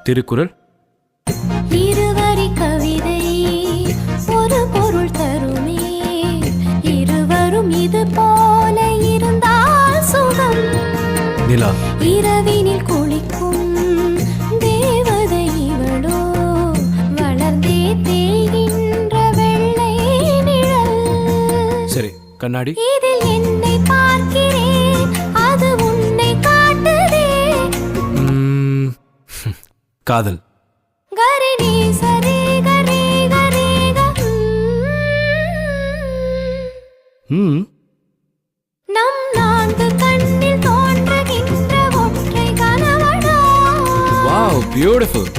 திருக்குறள். இருவரி கவிதை ஒரு பொருள் தருமே, இருவரும் இது போல இருந்தால் சுகம். நிலா. இரவினில் குளிக்கும் தேவதை இவளோ, வளர்ந்தே தேய்கின்ற வெள்ளை நிழல். சரி, கண்ணாடி. இதில் என்னை பார்க்கிறேன், அது உன்னை காட்டுதே. காதல். கரிணி சரி கரி கரி நம் நான்கு கண்ணில் தோன்றுகின்ற ஒற்றை கனவடா. Wow, beautiful.